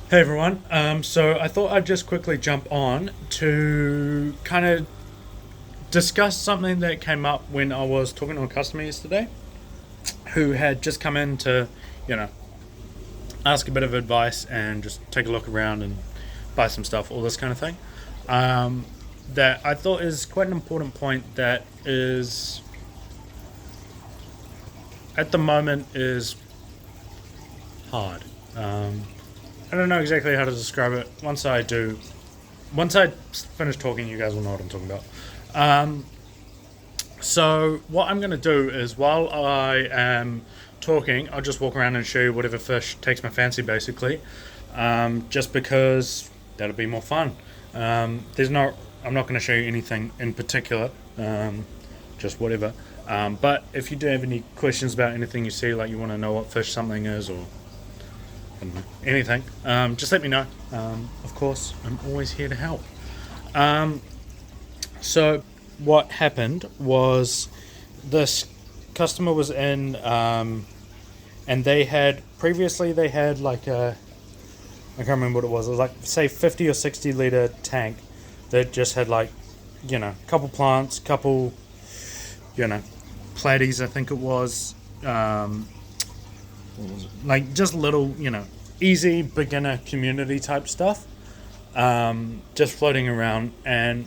Hey everyone. So I thought I'd just quickly jump on to kind of discuss something that came up when I was talking to a customer yesterday who had just come in to, you know, ask a bit of advice and just take a look around and buy some stuff, all this kind of thing. That I thought is quite an important point that is at the moment is hard. I don't know exactly how to describe it. Once I finish talking, you guys will know what I'm talking about. So what I'm going to do is while I am talking, I'll just walk around and show you whatever fish takes my fancy, basically. Just because that'll be more fun. There's not. I'm not going to show you anything in particular. Just whatever. But if you do have any questions about anything you see, like you want to know what fish something is or anything, just let me know. Of course, I'm always here to help. So what happened was this customer was in, and they had like a, I can't remember what it was. It was like say 50 or 60 liter tank that just had like, couple plants, couple, platies. I think it was. Like just little, easy beginner community type stuff, just floating around. And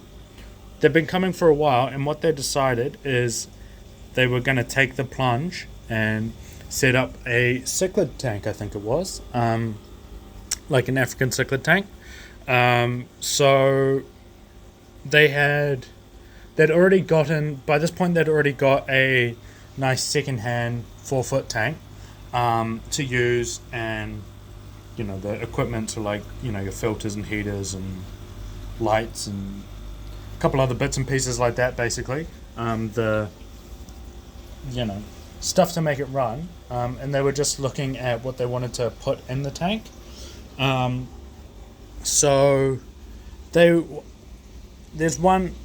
they've been coming for a while. And what they decided is they were going to take the plunge and set up a cichlid tank, I think it was, like an African cichlid tank. So they'd already gotten, by this point, they'd already got a nice second-hand 4 foot tank to use, and the equipment to, like, your filters and heaters and lights and a couple other bits and pieces like that, basically. The stuff to make it run, and they were just looking at what they wanted to put in the tank. So they there's one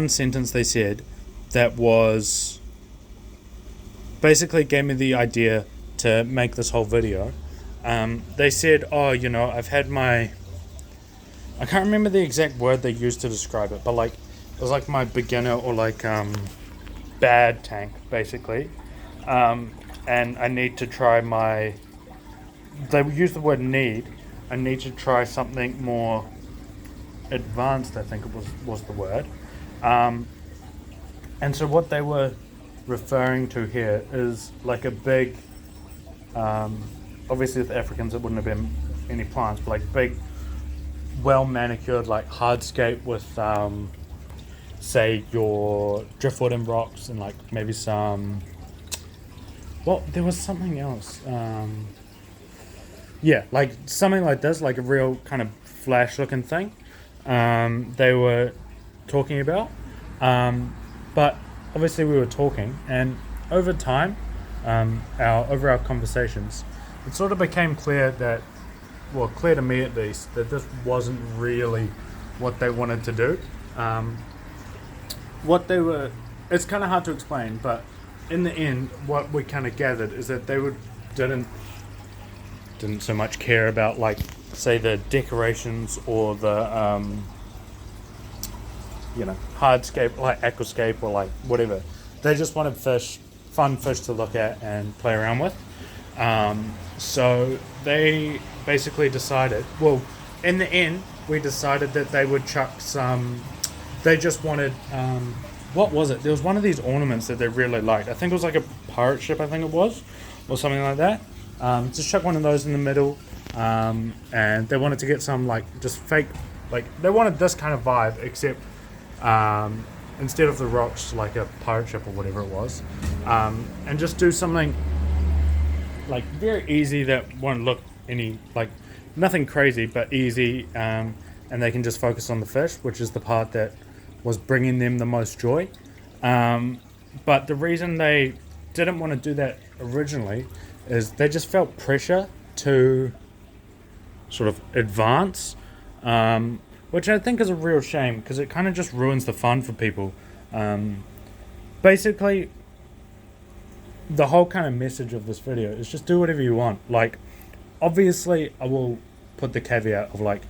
sentence they said that was basically gave me the idea to make this whole video. They said, "Oh, I've had my." I can't remember the exact word they used to describe it, but like it was like my beginner or like bad tank, basically. And I need to try my. They used the word need. I need to try something more advanced. I think it was the word. And so what they were referring to here is like a big, obviously with Africans it wouldn't have been any plants, but like big, well manicured like hardscape with, say your driftwood and rocks and like maybe some. Well, there was something else. Yeah, like something like this, like a real kind of flash looking thing. They were talking about. But obviously we were talking, and over time, over our conversations, it sort of became clear that, well, clear to me at least, that this wasn't really what they wanted to do. What they were, it's kind of hard to explain, but in the end, what we kind of gathered is that didn't so much care about, like, say the decorations or the hardscape, like aquascape or like whatever. They just wanted fun fish to look at and play around with. So they basically decided, well, in the end, we decided that they would chuck some. They just wanted, what was it? There was one of these ornaments that they really liked. I think it was like a pirate ship, I think it was, or something like that. Just chuck one of those in the middle. And they wanted to get some, like, just fake, like, they wanted this kind of vibe, except instead of the rocks, like a pirate ship or whatever it was, and just do something like very easy that won't look any like nothing crazy, but easy, and they can just focus on the fish, which is the part that was bringing them the most joy. But the reason they didn't want to do that originally is they just felt pressure to sort of advance. Which I think is a real shame because it kind of just ruins the fun for people. Basically, the whole kind of message of this video is just do whatever you want. Like, obviously I will put the caveat of like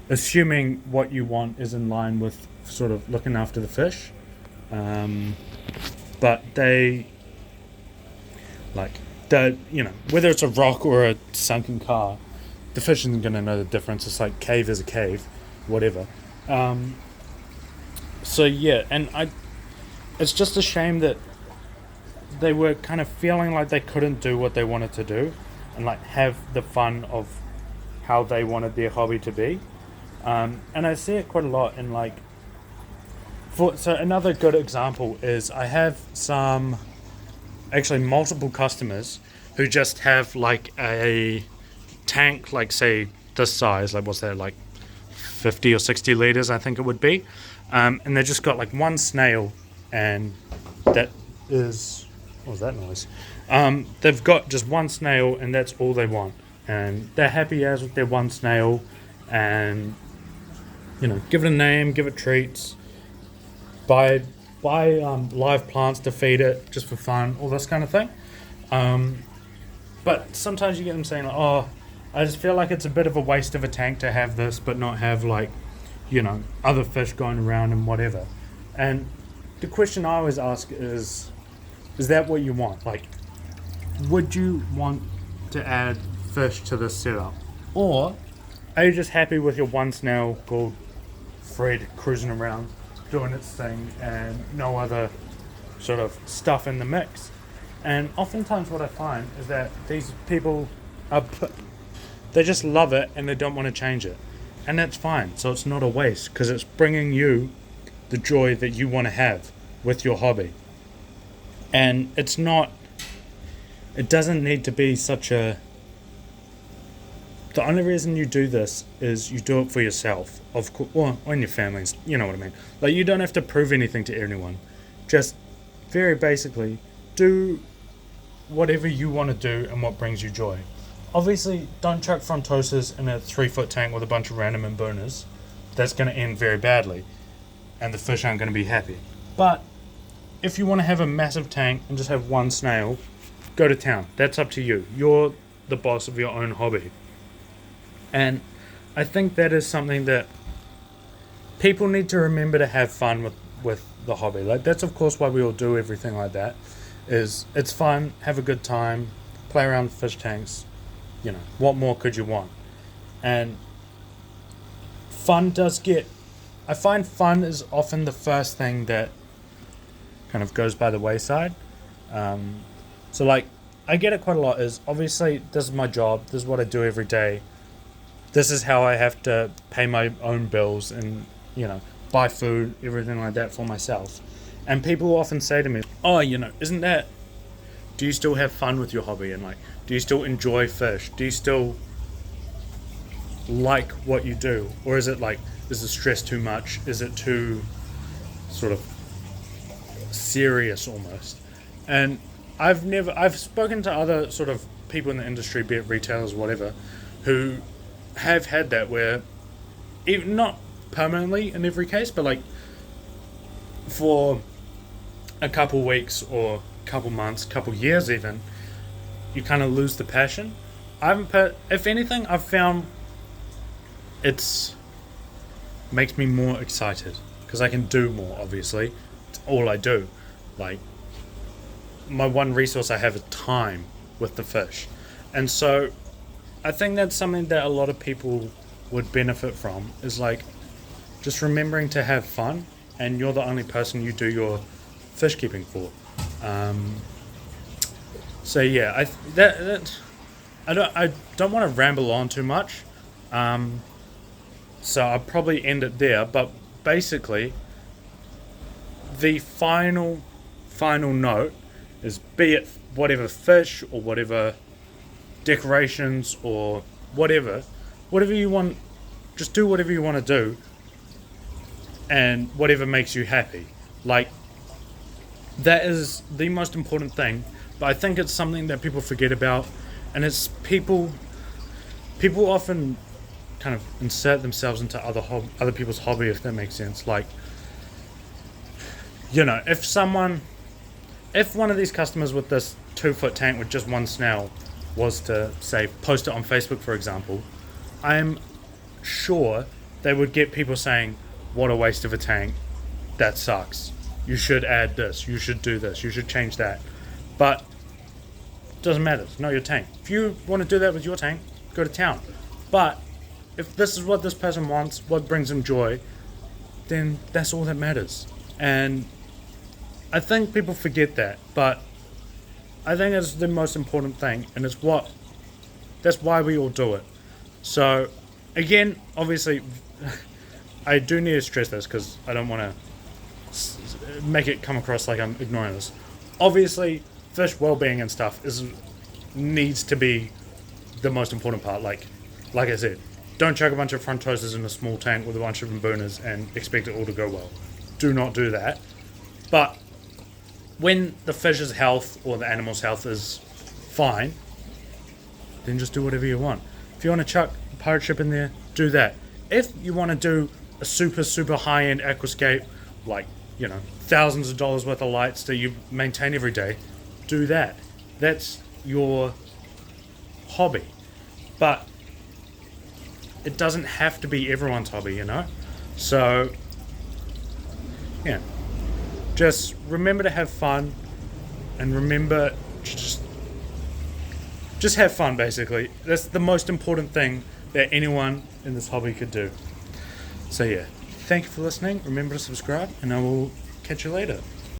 assuming what you want is in line with sort of looking after the fish. Um, but they like the whether it's a rock or a sunken car, the fish isn't going to know the difference. It's like cave is a cave, whatever. Um, so yeah, and it's just a shame that they were kind of feeling like they couldn't do what they wanted to do, and like have the fun of how they wanted their hobby to be. And I see it quite a lot in like. So another good example is I have actually multiple customers who just have like a tank, like say this size, like what's that, like 50 or 60 liters, I think it would be, and they just got like one snail, and that is what was that noise? They've got just one snail, and that's all they want, and they're happy as with their one snail, and give it a name, give it treats, buy live plants to feed it just for fun, all this kind of thing. But sometimes you get them saying like, "Oh, I just feel like it's a bit of a waste of a tank to have this, but not have like, other fish going around and whatever." And the question I always ask is that what you want? Like, would you want to add fish to this setup, or are you just happy with your one snail called Fred cruising around doing its thing and no other sort of stuff in the mix? And oftentimes what I find is that these people they just love it and they don't want to change it, and that's fine. So it's not a waste because it's bringing you the joy that you want to have with your hobby. And it doesn't need to be such a. The only reason you do this is you do it for yourself, of course, or in your families. You know what I mean. Like, you don't have to prove anything to anyone. Just very basically, do whatever you want to do and what brings you joy. Obviously, don't chuck frontosas in a 3-foot tank with a bunch of random imbooners. That's going to end very badly, and the fish aren't going to be happy. But if you want to have a massive tank and just have one snail, go to town. That's up to you. You're the boss of your own hobby. And I think that is something that people need to remember, to have fun with the hobby. Like, that's of course why we all do everything like that. Is it's fun, have a good time, play around with fish tanks. What more could you want? And I find fun is often the first thing that kind of goes by the wayside. So like, I get it quite a lot, is obviously this is my job, this is what I do every day. This is how I have to pay my own bills and, buy food, everything like that for myself. And people often say to me, "Oh, isn't that, do you still have fun with your hobby? And like, do you still enjoy fish? Do you still like what you do? Or is it like, is the stress too much? Is it too sort of serious almost?" And I've spoken to other sort of people in the industry, be it retailers, whatever, who have had that where, even not permanently in every case, but like for a couple weeks or couple months, couple years even, you kind of lose the passion. If anything, I've found it's makes me more excited because I can do more. Obviously, it's all I do. Like, my one resource I have is time with the fish, and so I think that's something that a lot of people would benefit from, is like just remembering to have fun, and you're the only person you do your fish keeping for. So yeah, I don't want to ramble on too much. So I'll probably end it there. But basically, the final note is, be it whatever fish or whatever decorations or whatever you want, just do whatever you want to do, and whatever makes you happy. Like, that is the most important thing. But I think it's something that people forget about, and it's people often kind of insert themselves into other people's hobby, if that makes sense. Like, if one of these customers with this 2-foot tank with just one snail was to say post it on Facebook, for example, I'm sure they would get people saying, "What a waste of a tank! That sucks. You should add this. You should do this. You should change that." But it doesn't matter. It's not your tank. If you want to do that with your tank, go to town. But if this is what this person wants, what brings them joy, then that's all that matters. And I think people forget that, but I think it's the most important thing, and that's why we all do it. So, again, obviously, I do need to stress this because I don't want to make it come across like I'm ignoring this. Obviously, fish well-being and stuff needs to be the most important part. Like I said, don't chuck a bunch of front toasters in a small tank with a bunch of booners and expect it all to go well. Do not do that. But when the fish's health or the animal's health is fine, then just do whatever you want. If you want to chuck a pirate ship in there, do that. If you want to do a super high-end aquascape, like, thousands of dollars worth of lights that you maintain every day, do that. That's your hobby. But it doesn't have to be everyone's hobby, So, yeah. Just remember to have fun, and remember to just have fun, basically. That's the most important thing that anyone in this hobby could do. So yeah, thank you for listening. Remember to subscribe, and I will catch you later.